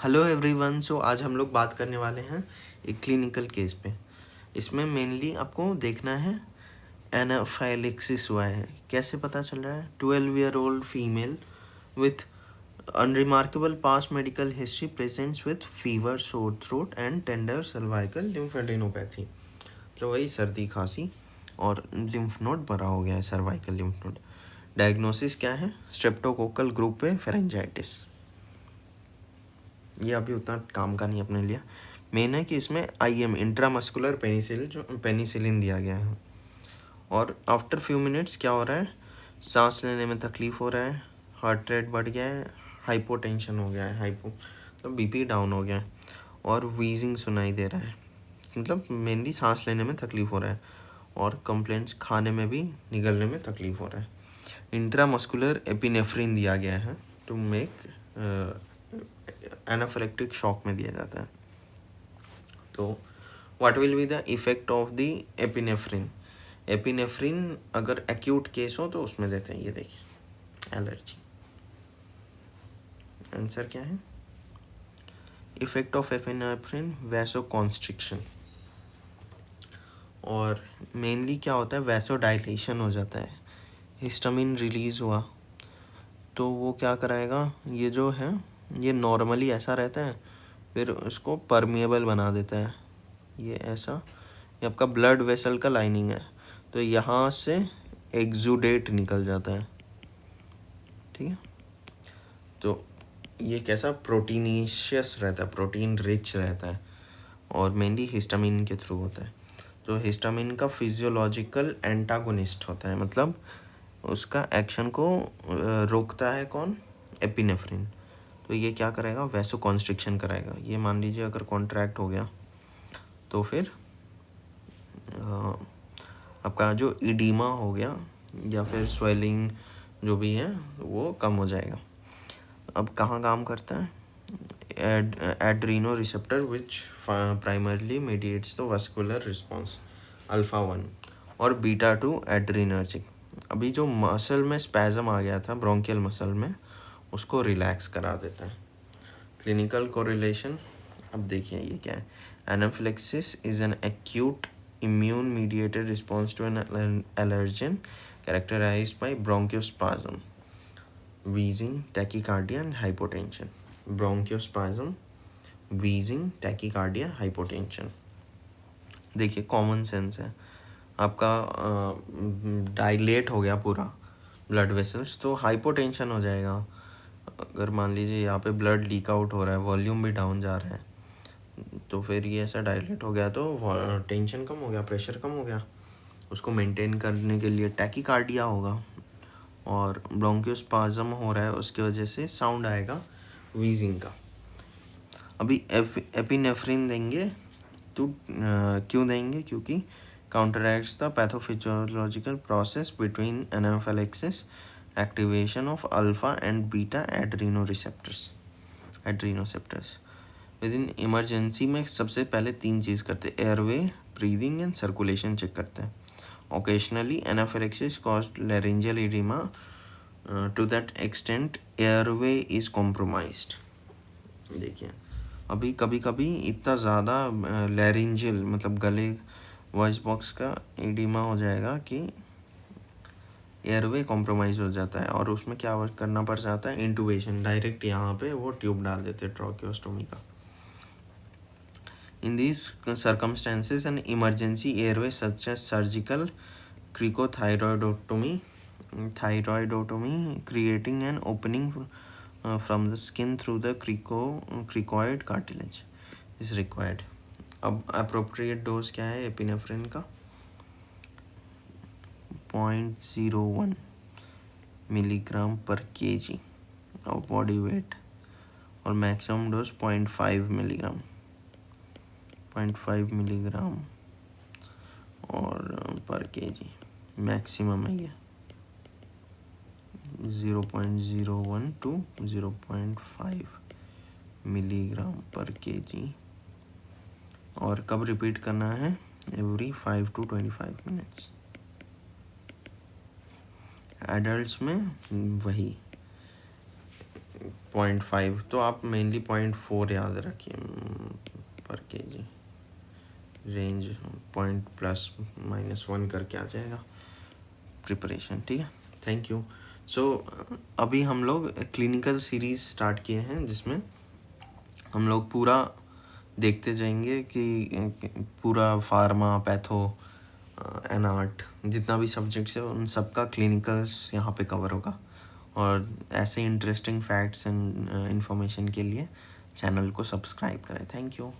Hello everyone. सो आज हम लोग बात करने वाले हैं एक क्लिनिकल केस पे। इसमें मेनली आपको देखना है एनाफाइलेक्सिस हुआ है। कैसे पता चल रहा है? 12-year-old female with unremarkable past medical history presents with fever, sore throat and tender cervical lymphadenopathy. तो वही सर्दी खांसी और लिम्फ नोड भरा हो गया है, सर्वाइकल लिम्फ नोड। डायग्नोसिस क्या है? स्ट्रेप्टोकोकल ग्रुप पे फेरेंजाइटिस। ये अभी उतना काम का नहीं अपने लिए। मेन है कि इसमें IM इंट्रामस्कुलर पेनिसिलिन दिया गया है। और आफ्टर फ्यू मिनट्स क्या हो रहा है? सांस लेने में तकलीफ़ हो रहा है, हार्ट रेट बढ़ गया है, हाइपोटेंशन हो गया है, तो BP डाउन हो गया है, और वीजिंग सुनाई दे रहा है। मतलब मेनली सांस लेने में तकलीफ़ हो रहा है और कंप्लेंट्स खाने में भी निगलने में तकलीफ़ हो रहा है। इंट्रामस्कुलर एपिनेफ्रिन दिया गया है टू मेक एनाफिलेक्टिक शॉक में दिया जाता है। तो what will be the effect of the epinephrine? Epinephrine अगर एक्यूट केस हो तो उसमें देते हैं। ये देखिए, एलर्जी। आंसर क्या है? Effect of epinephrine vasoconstriction. और मेनली क्या होता है? वैसोडाइलेशन हो जाता है, हिस्टामिन रिलीज हुआ तो वो क्या कराएगा? ये जो है ये नॉर्मली ऐसा रहता है, फिर उसको परमिएबल बना देता है। ये ऐसा, ये आपका ब्लड वेसल का लाइनिंग है, तो यहाँ से एक्सुडेट निकल जाता है। ठीक है, तो ये कैसा प्रोटीनिशियस रहता है, प्रोटीन रिच रहता है, और मेनली हिस्टामिन के थ्रू होता है। तो हिस्टामिन का फिजियोलॉजिकल एंटागोनिस्ट होता है, मतलब उसका एक्शन को रोकता है कौन? एपिनेफ्रिन। तो ये क्या करेगा? वैसो कॉन्स्ट्रिक्शन कराएगा। ये मान लीजिए अगर कॉन्ट्रैक्ट हो गया तो फिर आपका जो इडीमा हो गया या फिर स्वेलिंग जो भी है वो कम हो जाएगा। अब कहाँ काम करता है? Adreno receptor which primarily mediates the vascular response, alpha 1 और बीटा 2 एड्रीनर्जिक। अभी जो मसल में स्पैज़म आ गया था ब्रोंकियल मसल में, उसको रिलैक्स करा देता है। क्लिनिकल कोरिलेशन अब देखिए ये क्या है? Anaphylaxis is an acute immune mediated response to an allergen characterized by bronchospasm, wheezing, tachycardia and hypotension. Bronchospasm, wheezing, tachycardia, hypotension. देखिए कॉमन सेंस है आपका, डायलेट हो गया पूरा ब्लड वेसल्स तो हाइपोटेंशन हो जाएगा। अगर मान लीजिए यहाँ पे ब्लड लीक आउट हो रहा है, वॉल्यूम भी डाउन जा रहा है, तो फिर ये ऐसा डायलेट हो गया तो टेंशन कम हो गया, प्रेशर कम हो गया। उसको मेंटेन करने के लिए टैकीकार्डिया होगा, और ब्रोंकियोस्पाज्म हो रहा है उसकी वजह से साउंड आएगा वीजिंग का। अभी एपिनेफ्रिन देंगे तो क्यों देंगे? क्योंकि counteracts the pathophysiological process between anaphylaxis, activation of alpha and beta adrenoceptors. With in emergency में सबसे पहले 3 चीज़ करते हैं: airway, breathing and circulation check करते हैं। Occasionally anaphylaxis caused laryngeal oedema to that extent airway is compromised. देखिए अभी कभी कभी इतना ज़्यादा लैरिंजियल मतलब गले वॉइस बॉक्स का एडिमा हो जाएगा कि एयरवे कॉम्प्रोमाइज़ हो जाता है, और उसमें क्या वर्क करना पड़ जाता है? इंटूबेशन, डायरेक्ट यहाँ पे वो ट्यूब डाल देते हैं ट्रॉकियोस्टोमी का। In these circumstances, an emergency airway such as surgical cricothyroidotomy, creating an opening from the skin through the cricoid cartilage is required. अब appropriate dose क्या है एपिनेफ्रिन का? 0.01 मिलीग्राम पर kg और बॉडी वेट, और मैक्सिमम डोज 0.5 मिलीग्राम, 0.5 मिलीग्राम और पर KG maximum है ये 0.01 to 0.5 मिलीग्राम पर केजी। और कब रिपीट करना है? Every 5 to 25 minutes. एडल्ट्स में वही 0.5, तो आप मेनली 0.4 याद रखिए पर KG. Range point plus minus 1 करके आ जाएगा प्रिपरेशन, ठीक है। Thank you. सो अभी हम लोग क्लिनिकल सीरीज़ स्टार्ट किए हैं जिसमें हम लोग पूरा देखते जाएंगे कि पूरा फार्मा, पैथो एंड आर्ट जितना भी सब्जेक्ट्स है उन सब का क्लिनिकल्स यहाँ पे कवर होगा। और ऐसे इंटरेस्टिंग फैक्ट्स एंड इन्फॉर्मेशन के लिए चैनल को सब्सक्राइब करें। Thank you.